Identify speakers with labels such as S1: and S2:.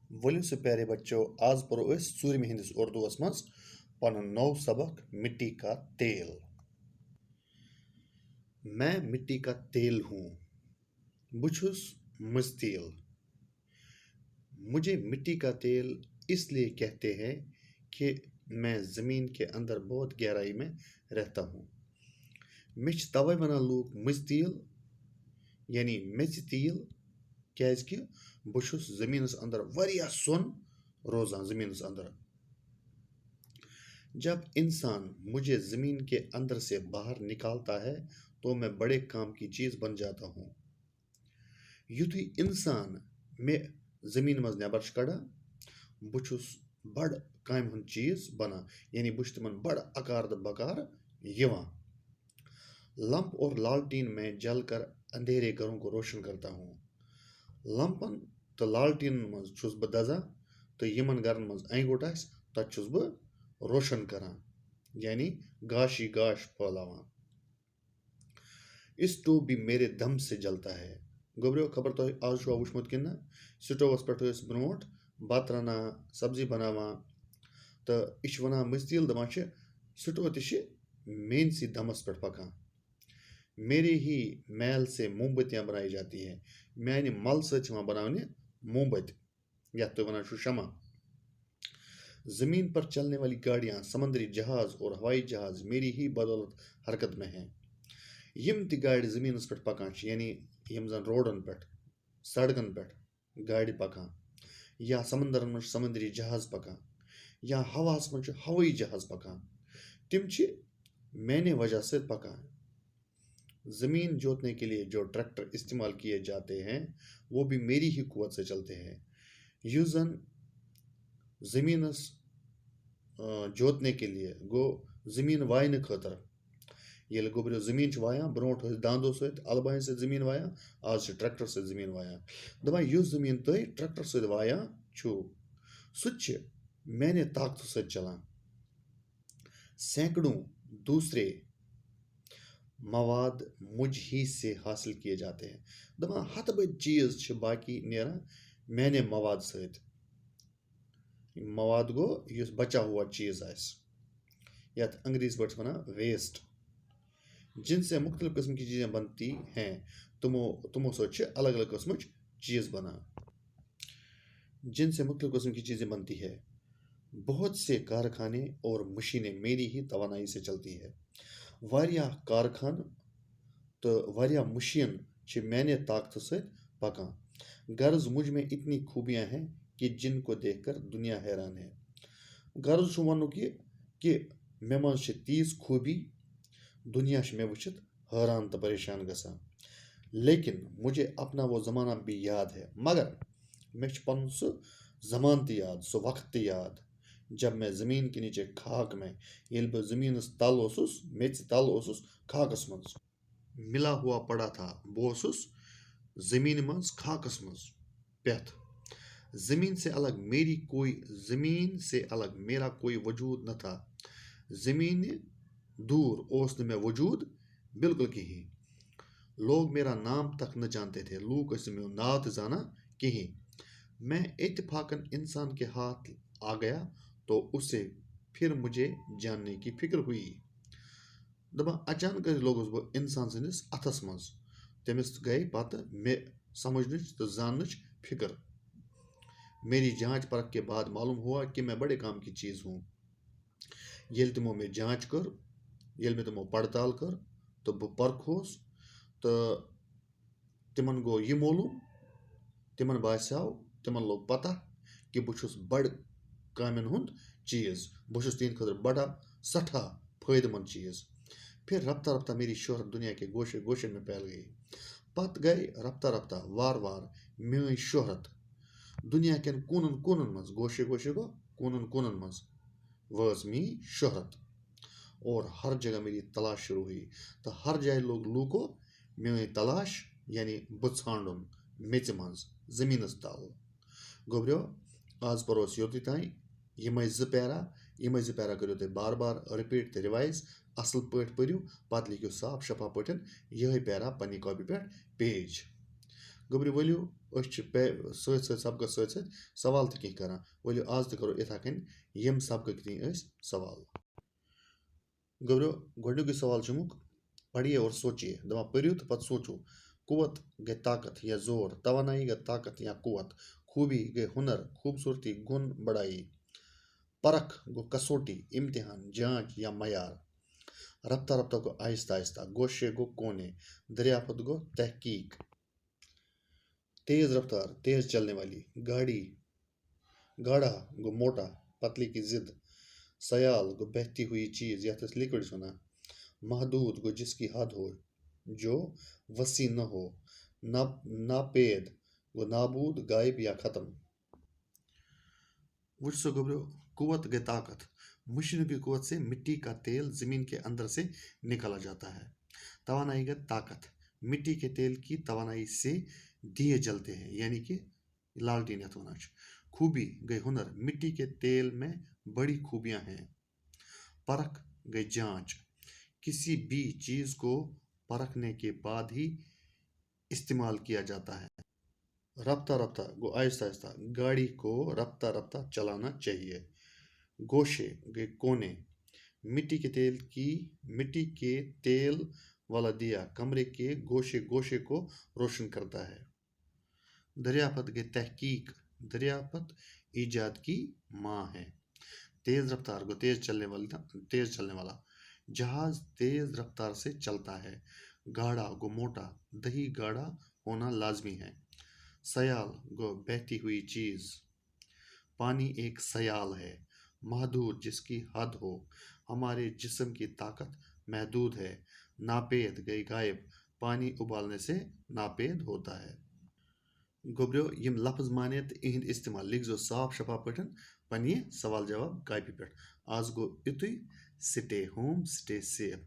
S1: ؤلِو سا پیارے بچو آز پرو أسۍ ژوٗرمہِ ہِنٛدِس اُردوٗوَس منٛز پنُن نوٚو سبق مٹی کا تیل. میں مٹی کا تیل ہوں. بہٕ چھُس مٔنٛزۍ تیل. مجھے مٹی کا تیل اس لیے کہتے ہیں کہ میں زمین کے اندر بہت گہرائی میں رہتا ہوں. مےٚ چھِ تَوَے وَنان لوٗکھ مٔنٛزۍ تیل یعنی میٚژِ تیل کیٛازِکہِ بہٕ چھُس زٔمیٖنَس اندر واریاہ سوٚن روزان زمینس اندر. جب انسان مجھے زمین کے اندر سے باہر نکالتا ہے تو میں بڑے کام کی چیز بن جاتا ہوں. یُتھُے اِنسان مےٚ زٔمیٖن منٛز نٮ۪بر چھُ کڑان بہٕ چھُس بڑٕ کامہِ ہُنٛد چیٖز بنان یعنی بہٕ چھُس تِمن بڑٕ اکار تہٕ بکار یِوان. لمپ اور لالٹین میں جل کر اندھیرے گھروں کو روشن کرتا ہوں. لمپن تہٕ لالٹیٖنن منٛز چھُس بہٕ دزان تہٕ یِمن گرن منٛز انہِ گوٚٹ آسہِ تتہِ چھُس بہٕ روشن کران یعنی گاشی گاش پھٲلاوان. اسٹوو بھی میرے دم سے جلتا ہے. گوٚبریو خبر تۄہہِ آز چھُوا وٕچھمُت کِنہٕ نہ سٹووس پٮ۪ٹھ ٲسۍ برونٛٹھ بتہٕ رنان سبزی بناوان تہٕ یہِ چھُ وَنان مٔنٛزۍ تیٖل دپان چھِ سٹوو تہِ چھِ میٛٲنسٕے دمس پٮ۪ٹھ پکان. میرے ہی میل سے موم بتیاں بنائی جاتی ہے. میانہِ مل سۭتۍ چھِ یِوان بناونہِ موم بتہِ یتھ تُہۍ ونان چھُو شمع. زمین پر چلنے والی گاڑیاں سمندری جہاز اور ہوائی جہاز میری ہی بدولت حرکت میں ہیں. یِم تہِ گاڑِ زٔمیٖنس پٮ۪ٹھ پکان چھِ یعنی یِم زن روڈن پٮ۪ٹھ سڑکن پٮ۪ٹھ گاڑِ پکان یا سمندرن منٛز چھِ سمندری جہاز پکان یا ہواہس منٛز چھُ ہوٲیی جہاز پکان تِم چھِ میانہِ وجہ سۭتۍ پکان. زمین جوتنے کے لیے جو ٹریکٹر استعمال کیے جاتے ہیں وہ بھی میری ہی قوت سے چلتے ہیں. یُس زن زٔمیٖنس جوتنے کے لیے گوٚو زٔمیٖن واینہٕ خٲطرٕ ییٚلہِ گوٚبریو زٔمیٖن چھِ وایان برونٛٹھ ٲسۍ داندو سۭتۍ البانہِ سۭتۍ زٔمیٖن وایان آز چھِ ٹریکٹر سۭتۍ زٔمیٖن وایان. دپان یُس زٔمیٖن تُہۍ ٹریکٹر سۭتۍ وایان چھُو سُہ تہِ چھِ میانہِ طاقتہٕ سۭتۍ چلان. سینکڑوں دوسرے مواد مجھ ہی سے حاصل کیے جاتے ہیں. دپان ہتہٕ بٔدۍ چیٖز چھِ باقی نیران میانہِ مواد سۭتۍ. مواد گوٚو یُس بچا ہوا چیٖز آسہِ یتھ انگریزی پٲٹھۍ چھِ ونان ویسٹ. جن سے مختلف قسم کی چیزیں بنتی ہیں تمو سۭتۍ چھِ الگ الگ قسمٕچ چیٖز بنان. جن سے مختلف قسم کی چیزیں بنتی ہے. بہت سے کارخانے اور مشینیں میری ہی توانائی سے چلتی ہے. واریاہ کارخانہٕ تہٕ واریاہ مشین چھِ میانہِ طاقتہٕ سۭتۍ پکان. غرض مجھ میں اتنی خوبیاں ہیں کہ جن کو دیکھ کر دنیا حیران ہے. غرض چھُ وننُک یہِ کہ مےٚ منٛز چھِ تیٖژ خوٗبی دُنیا چھِ مےٚ وٕچھِتھ حٲران تہٕ پریشان گژھان. لیکن مجھے اپنا وہ زمانہ بھی یاد ہے. مگر مےٚ چھُ پنُن سُہ زمانہٕ تہِ یاد سُہ وقت تہِ یاد جب میں زمین کے نیچے خاک میں ییٚلہِ بہٕ زٔمیٖنس تل اوسُس میٚژِ تل اوسُس خاکس منٛز ملا ہوا پڑا تھا. بہٕ اوسُس زٔمیٖنہِ منٛز خاکس منٛز پٮ۪تھ. زمین سے الگ میرا کوئی وجود نہ تھا. زمینہِ دور اوس نہٕ مےٚ وجوٗد بالکل کِہیٖنۍ. لوگ میرا نام تک نہ جانتے تھے. لوٗکھ ٲسۍ نہٕ میون ناو تہِ زانان کِہیٖنۍ. میں اتفاقن انسان کے ہاتھ آ گیا تو اسے پھر مجھے جاننے کی فکر ہوئی. دپان اچانک لوگُس بہٕ انسان سٕنٛدِس اتھس منٛز تٔمِس گٔے پتہٕ مےٚ سمجھنٕچ تہٕ زاننٕچ فکر. میری جانچ پرکھ کے بعد معلوم ہوا کہ میں بڑے کام کی چیز ہوں. ییٚلہِ تِمو مےٚ جانچ کٔر ییٚلہِ مےٚ تِمو پڑتال کٔر تہٕ بہٕ پرکھوس تہٕ تِمن گوٚو یہِ معلوٗم تِمن باسیو تِمن لوٚگ پتہ کہ بہٕ چھُس بڑٕ کامٮ۪ن ہُنٛد چیٖز. بہٕ چھُس تِہنٛدِ خٲطرٕ بڑا سٮ۪ٹھاہ فٲیدٕ منٛد چیٖز. پھر رفتہ رفتہ میری شہرت دنیا کے گوشے گوشے میں پھیل گئی. پتہٕ گٔے رفتہ رفتہ وارٕ وارٕ میٲنۍ شہرت دنیا کٮ۪ن کوٗنن کوٗنن منٛز گوشے گوشے گوٚو کوٗنن کوٗنن منٛز وٲژ میٛٲنۍ شہرت. اور ہر جگہ میری تلاش شروع ہوئی. تہٕ ہر جایہِ لوگ لوٗکو میٲنۍ تلاش یعنی بہٕ ژھانڈُن میٚژِ منٛز زٔمیٖنس تل. گوٚبریو آز پرو أسۍ یوتُے تانۍ. یِمے زٕ پیرا کٔرِو تُہۍ بار بار رِپیٖٹ تہٕ رِوایز اصل پٲٹھۍ پٔرِو. پتہٕ لیکھِو صاف شفاف پٲٹھۍ یِہے پیرا پننہِ کاپی پٮ۪ٹھ پیج. گوٚبریو ؤلِو أسۍ چھِ سۭتۍ سۭتۍ سبقس سۭتۍ سۭتۍ سوال تہِ کینٛہہ کران ؤلِو آز تہِ کرو یِتھَے کٔنۍ یِم سبقٕکۍ تھی أسۍ سوال گوٚبریو گۄڈنیُکُے سوال چھُ امیُک پڑھیے اور سوچیے دپان پٔرِو تہٕ پتہٕ سوچو قوت گٔے طاقت یا زور توانائی گٔے طاقت یا قوت خوٗبی گٔے ہُنر خوٗبصوٗرتی گُن بڑائی پرکھ گوٚو کسوٹی امتحان جانچ یا معیار رفتہ رفتہ گوٚو آہستہ آہستہ گوشے گوٚو کونے دریافت گوٚو تحقیق تیز رفتار تیز چلنے والی گاڑی گاڑا گوٚو موٹا پتلی کی ضد سیال گوٚو بہتی ہوئی چیز یتھ أسۍ لِکوِڈ چھِ وَنان محدود گوٚو جس کی حد ہو جو وسیع نہ ہو ناپید گوٚو نابود غائب یا ختم وچھ سو گوبریو قوت گئے طاقت مشینوں کی قوت سے مٹی کا تیل زمین کے اندر سے نکالا جاتا ہے توانائی گئے طاقت مٹی کے تیل کی توانائی سے دیے جلتے ہیں یعنی کہ لالٹین یتھ ونان چھِ خوبی گئی ہنر مٹی کے تیل میں بڑی خوبیاں ہیں پرکھ گئی جانچ کسی بھی چیز کو پرکھنے کے بعد ہی استعمال کیا جاتا ہے رفتہ رفتہ گو آہستہ آہستہ گاڑی کو رفتہ رفتہ چلانا چاہیے گوشے گئے کونے مٹی کے تیل والا دیا کمرے کے گوشے گوشے کو روشن کرتا ہے دریافت گئے تحقیق دریافت ایجاد کی ماں ہے تیز رفتار کو تیز چلنے والا جہاز تیز رفتار سے چلتا ہے گاڑا گو موٹا دہی گاڑا ہونا لازمی ہے سیال گو بہتی ہوئی چیز پانی ایک سیال ہے محدود جس کی حد ہو ہمارے جسم کی طاقت محدود ہے ناپید گئی غائب پانی ابالنے سے ناپید ہوتا ہے گوبریو یم لفظ مانے تو اہند استعمال لکھزو صاف شفاف پٹن پنہ سوال جواب کاپی پہ آز گو یتُے سٹے ہوم سٹے سیف